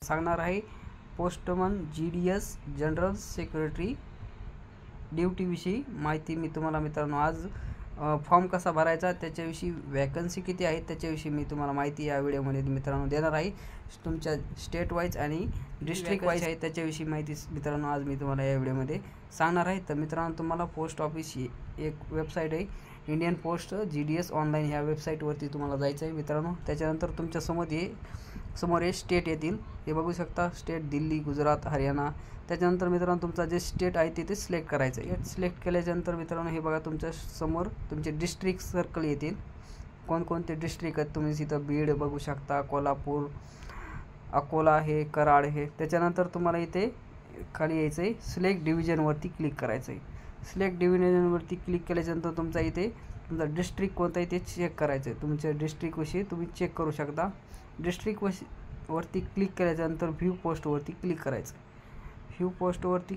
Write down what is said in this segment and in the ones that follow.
सांगणार आहे postman GDS general secretary ड्यूटीविषयी माहिती मी तुम्हाला मित्रांनो आज फॉर्म कसा भरायचा त्याच्याविषयी वॅकन्सी किती आहेत त्याच्याविषयी मी तुम्हाला माहिती या व्हिडिओमध्ये मित्रांनो देणार आहे। तुमच्या स्टेट वाईज आणि डिस्ट्रिक्ट वाईज आहे त्याच्याविषयी माहिती मित्रांनो आज मी तुम्हाला या व्हिडिओमध्ये सांगणार आहे। तर मित्रांनो तुम्हाला पोस्ट ऑफिस एक वेबसाईट आहे इंडियन पोस्ट GDS ऑनलाईन ह्या वेबसाईटवरती तुम्हाला जायचं आहे मित्रांनो। त्याच्यानंतर तुमच्या समोर हे स्टेट येतील, हे बघू शकता स्टेट दिल्ली, गुजरात, हरियाणा। त्याच्यानंतर मित्रांनो तुमचा जे स्टेट आहे ते सिलेक्ट करायचं आहे। सिलेक्ट केल्यानंतर मित्रांनो हे बघा तुमच्या समोर तुमचे डिस्ट्रिक्ट सर्कल येतील, कोणकोणते डिस्ट्रिक्ट आहेत तुम्ही इथं बीड बघू शकता, कोल्हापूर, अकोला आहे, कराड आहे। त्याच्यानंतर तुम्हाला इथे खाली यायचं आहे सिलेक्ट डिव्हिजनवरती क्लिक करायचं आहे। सिलेक्ट डिव्हिजनवरती क्लिक केल्यानंतर तुमचा इथे तुमचा डिस्ट्रिक्ट कोणता आहे ते चेक करायचं आहे। तुमच्या डिस्ट्रिक्टविषयी तुम्ही चेक करू शकता। डिस्ट्रिक्टवरती क्लिक केल्यानंतर व्ह्यू पोस्टवरती क्लिक करायचं। व्ह्यू पोस्टवरती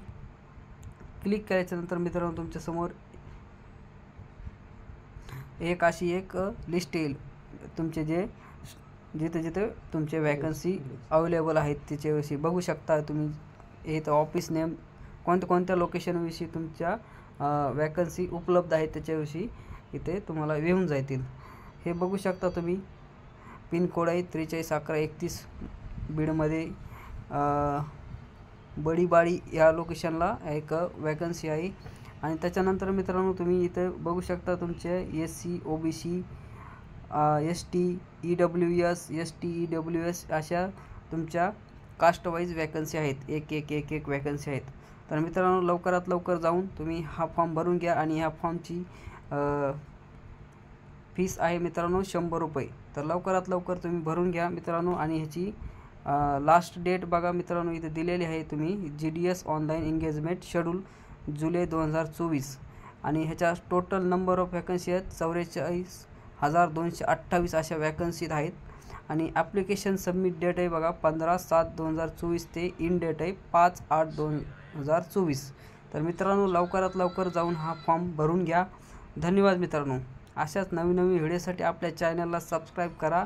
क्लिक केल्यानंतर मित्रांनो तुमच्या समोर अशी एक लिस्ट येईल तुमचे जिथे तुमचे वॅकन्सी अवेलेबल आहेत त्याच्याविषयी बघू शकता तुम्ही। इथं ऑफिस नेम कोणत्या लोकेशनविषयी तुमच्या वॅकन्सी उपलब्ध आहेत त्याच्याविषयी इथे तुम्हाला येऊन जातील, हे बघू शकता तुम्ही। पिन कोड आहे 431131 बीडमध्ये बडीबाडी या लोकेशनला एक वॅकन्सी आहे। आणि त्याच्यानंतर मित्रांनो तुम्ही इथे बघू शकता तुमचे SC OBC ST EWS ST EWS अशा तुमच्या कास्ट वाईज वॅकन्सी आहेत, एक वॅकन्सी आहेत। तर मित्रांनो लवकरात लवकर जाऊन तुम्ही हा फॉर्म भरून घ्या आणि ह्या फॉर्मची फीस आहे मित्रांनो 100 रुपये। तर लवकरात लवकर तुम्ही भरून घ्या मित्रांनो। आणि ह्याची लास्ट डेट बघा मित्रांनो इथे दिलेली आहे तुम्ही GDS ऑनलाईन एंगेजमेंट शेड्यूल जुलै 2024 आणि ह्याच्या टोटल नंबर ऑफ वॅकन्सी आहेत 44,228 अशा वॅकन्सीत आहेत। आणि ॲप्लिकेशन सबमिट डेट आहे बघा 15/7/2024 ते इन डेट आहे 5/8/2024। तर मित्रांनो लवकरात लवकर जाऊन हा फॉर्म भरून घ्या। धन्यवाद मित्रांनो। अशाच नवीन व्हिडिओसाठी आपल्या चॅनलला सबस्क्राईब करा।